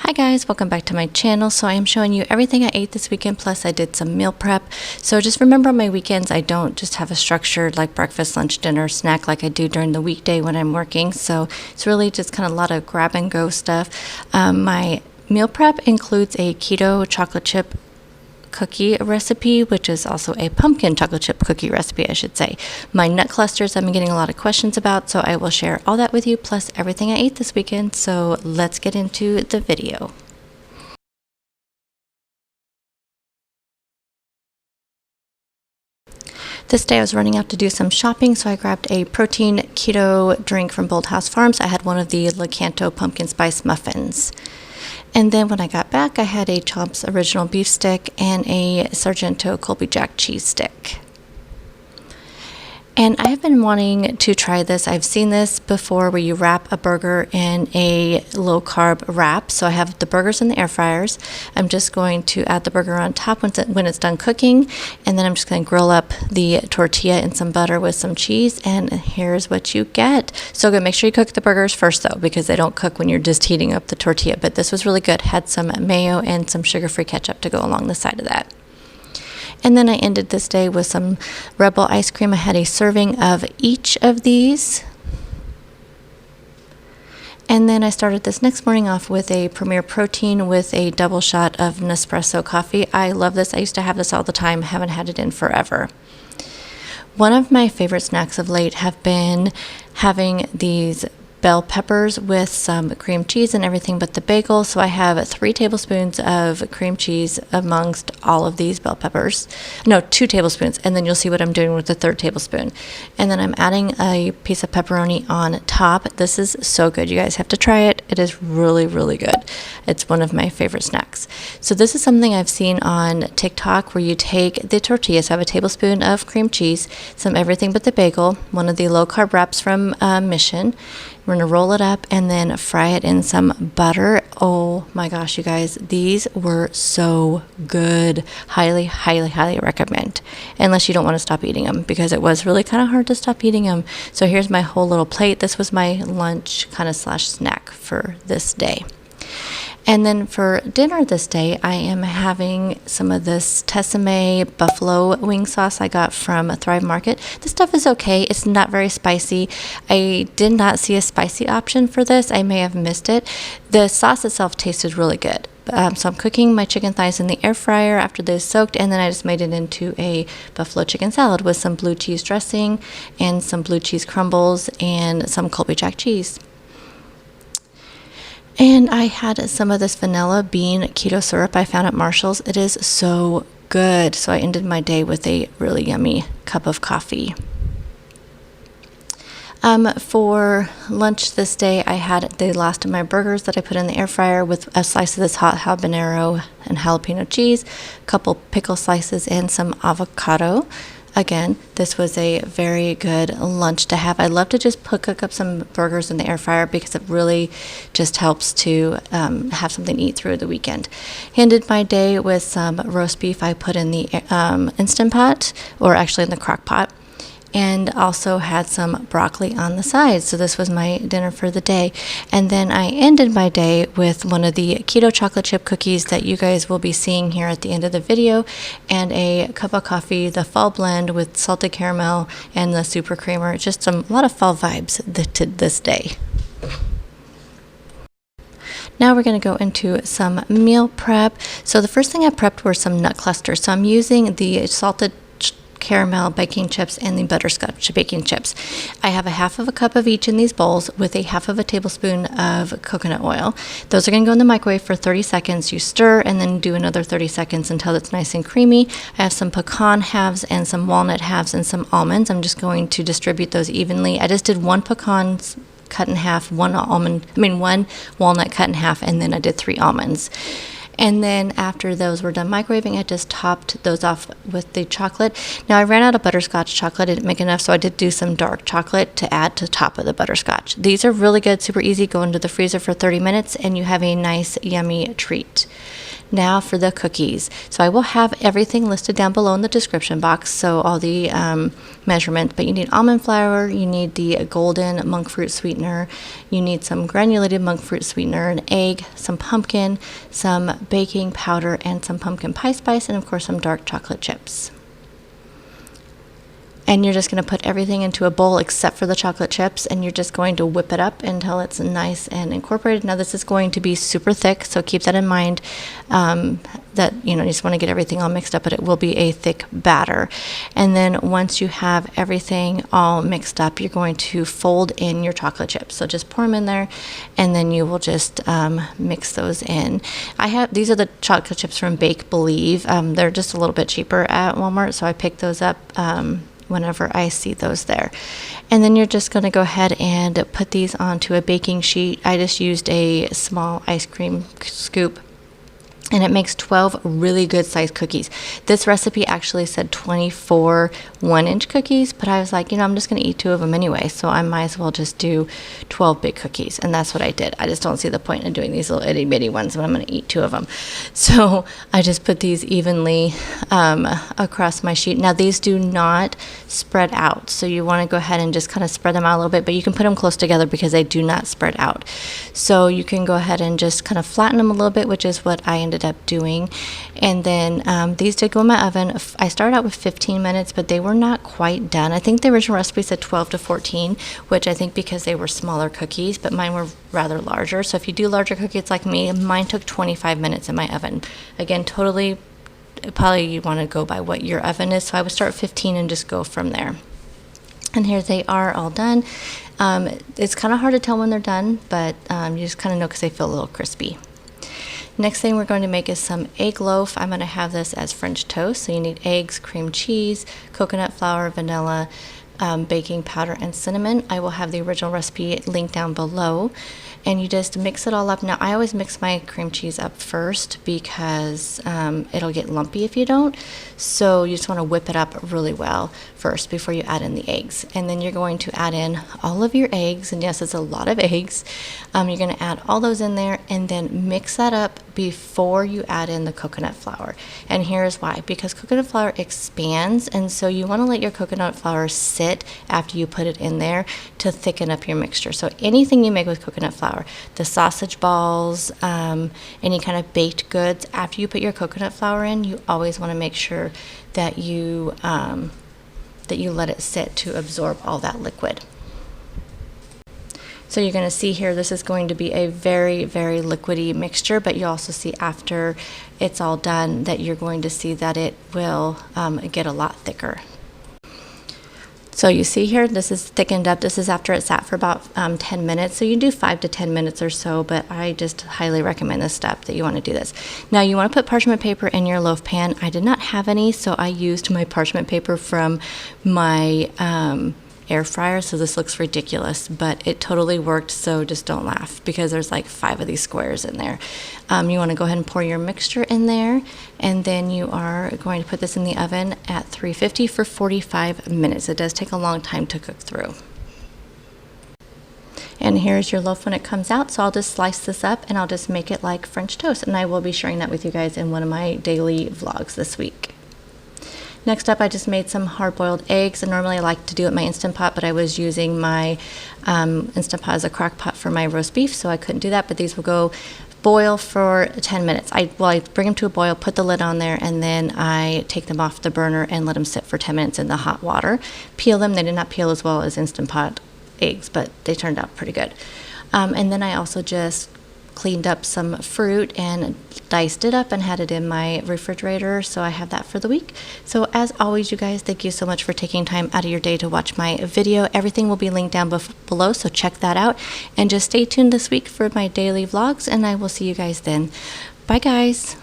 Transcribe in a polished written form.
Hi guys, welcome back to my channel. So I am showing you everything I ate this weekend, plus I did some meal prep. So just remember, on my weekends I don't just have a structured like breakfast, lunch, dinner, snack like I do during the weekday when I'm working. So it's really just kind of a lot of grab and go stuff. My meal prep includes a keto chocolate chip cookie recipe, which is also a pumpkin chocolate chip cookie recipe, I should say. My nut clusters I've been getting a lot of questions about, so I will share all that with you, plus everything I ate this weekend. So let's get into the video. This day I was running out to do some shopping, so I grabbed a protein keto drink from Bold House Farms. I had one of the Canto pumpkin spice muffins. And then when I got back, I had a Chomp's original beef stick and a Sargento Colby Jack cheese stick. And I have been wanting to try this. I've seen this before where you wrap a burger in a low carb wrap. So I have the burgers in the air fryers. I'm just going to add the burger on top when it's done cooking. And then I'm just going to grill up the tortilla in some butter with some cheese. And here's what you get. So good. Make sure you cook the burgers first though, because they don't cook when you're just heating up the tortilla. But this was really good. Had some mayo and some sugar-free ketchup to go along the side of that. And then I ended this day with some Rebel ice cream. I had a serving of each of these. And then I started this next morning off with a Premier Protein with a double shot of Nespresso coffee. I love this. I used to have this all the time. Haven't had it in forever. One of my favorite snacks of late have been having these bell peppers with some cream cheese and everything but the bagel. So I have 3 tablespoons of cream cheese amongst all of these bell peppers. No, 2 tablespoons, and then you'll see what I'm doing with the 3rd tablespoon. And then I'm adding a piece of pepperoni on top. This is so good. You guys have to try it. It is really, really good. It's one of my favorite snacks. So this is something I've seen on TikTok where you take the tortillas, have a tablespoon of cream cheese, some everything but the bagel, one of the low carb wraps from Mission. We're going to roll it up and then fry it in some butter. Oh my gosh, you guys, these were so good. Highly, highly, highly recommend. Unless you don't want to stop eating them, because it was really kind of hard to stop eating them. So here's my whole little plate. This was my lunch kind of slash snack for this day. And then for dinner this day, I am having some of this Tessemae buffalo wing sauce I got from Thrive Market. This stuff is okay. It's not very spicy. I did not see a spicy option for this. I may have missed it. The sauce itself tasted really good. So I'm cooking my chicken thighs in the air fryer after they're soaked, and then I just made it into a buffalo chicken salad with some blue cheese dressing and some blue cheese crumbles and some Colby Jack cheese. And I had some of this vanilla bean keto syrup I found at Marshall's. It is so good. So I ended my day with a really yummy cup of coffee. For lunch this day, I had the last of my burgers that I put in the air fryer with a slice of this hot habanero and jalapeno cheese, a couple pickle slices, and some avocado. Again, this was a very good lunch to have. I love to just cook up some burgers in the air fryer because it really just helps to have something to eat through the weekend. Ended my day with some roast beef I put in the Instant Pot, or actually in the crock pot, and also had some broccoli on the side. So this was my dinner for the day. And then I ended my day with one of the keto chocolate chip cookies that you guys will be seeing here at the end of the video, and a cup of coffee, the fall blend with salted caramel and the super creamer. Just a lot of fall vibes to this day. Now we're going to go into some meal prep. So the first thing I prepped were some nut clusters. So I'm using the salted caramel baking chips and the butterscotch baking chips. I have a half of a cup of each in these bowls with a half of a tablespoon of coconut oil. Those are going to go in the microwave for 30 seconds. You stir and then do another 30 seconds until it's nice and creamy. I have some pecan halves and some walnut halves and some almonds. I'm just going to distribute those evenly. I just did 1 pecan cut in half, 1 walnut cut in half, and then I did 3 almonds. And then after those were done microwaving, I just topped those off with the chocolate. Now I ran out of butterscotch chocolate. I didn't make enough, so I did do some dark chocolate to add to top of the butterscotch. These are really good, super easy. Go into the freezer for 30 minutes and you have a nice, yummy treat. Now for the cookies. So I will have everything listed down below in the description box, so all the measurements, but you need almond flour, you need the golden monkfruit sweetener, you need some granulated monkfruit sweetener, an egg, some pumpkin, some baking powder, and some pumpkin pie spice, and of course some dark chocolate chips. And you're just going to put everything into a bowl except for the chocolate chips, and you're just going to whip it up until it's nice and incorporated. Now this is going to be super thick, so keep that in mind, that you just want to get everything all mixed up, but it will be a thick batter. And then once you have everything all mixed up, you're going to fold in your chocolate chips. So just pour them in there, and then you will just mix those in. These are the chocolate chips from Bake Believe. They're just a little bit cheaper at Walmart, so I picked those up whenever I see those there. And then you're just going to go ahead and put these onto a baking sheet. I just used a small ice cream scoop, and it makes 12 really good sized cookies. This recipe actually said 24 1-inch cookies, but I was like, I'm just going to eat 2 of them anyway, so I might as well just do 12 big cookies. And that's what I did. I just don't see the point in doing these little itty bitty ones when I'm going to eat 2 of them. So I just put these evenly across my sheet. Now these do not spread out, so you want to go ahead and just kind of spread them out a little bit, but you can put them close together because they do not spread out. So you can go ahead and just kind of flatten them a little bit, which is what I ended up doing. And then these did go in my oven. I started out with 15 minutes, but they were not quite done. I think the original recipe said 12 to 14, which I think because they were smaller cookies, but mine were rather larger. So if you do larger cookies like me, mine took 25 minutes in my oven. Again, totally, probably you want to go by what your oven is. So I would start 15 and just go from there. And here they are all done. It's kind of hard to tell when they're done, but you just kind of know because they feel a little crispy. Next thing we're going to make is some egg loaf. I'm going to have this as French toast. So you need eggs, cream cheese, coconut flour, vanilla, baking powder, and cinnamon. I will have the original recipe linked down below. And you just mix it all up. Now I always mix my cream cheese up first because it'll get lumpy if you don't. So you just want to whip it up really well first before you add in the eggs. And then you're going to add in all of your eggs, and yes, it's a lot of eggs. You're going to add all those in there and then mix that up before you add in the coconut flour. And here's why: because coconut flour expands, and so you want to let your coconut flour sit after you put it in there to thicken up your mixture. So anything you make with coconut flour, the sausage balls, any kind of baked goods, after you put your coconut flour in, you always want to make sure that you let it sit to absorb all that liquid. So you're going to see here, this is going to be a very, very liquidy mixture, but you also see after it's all done that you're going to see that it will get a lot thicker. So you see here, this is thickened up. This is after it sat for about 10 minutes. So you do 5 to 10 minutes or so, but I just highly recommend this step, that you want to do this. Now you want to put parchment paper in your loaf pan. I did not have any, so I used my parchment paper from my air fryer, so this looks ridiculous, but it totally worked. So just don't laugh, because there's like 5 of these squares in there. You want to go ahead and pour your mixture in there, and then you are going to put this in the oven at 350 for 45 minutes. It does take a long time to cook through. And here's your loaf when it comes out. So I'll just slice this up and I'll just make it like French toast, and I will be sharing that with you guys in one of my daily vlogs this week. Next up, I just made some hard-boiled eggs, and normally I like to do it in my Instant Pot, but I was using my Instant Pot as a crock pot for my roast beef, so I couldn't do that, but these will go boil for 10 minutes. I bring them to a boil, put the lid on there, and then I take them off the burner and let them sit for 10 minutes in the hot water. Peel them. They did not peel as well as Instant Pot eggs, but they turned out pretty good. And then I also just cleaned up some fruit and diced it up and had it in my refrigerator, so I have that for the week. So as always, you guys, thank you so much for taking time out of your day to watch my video. Everything will be linked down below, so check that out, and just stay tuned this week for my daily vlogs, and I will see you guys then. Bye guys.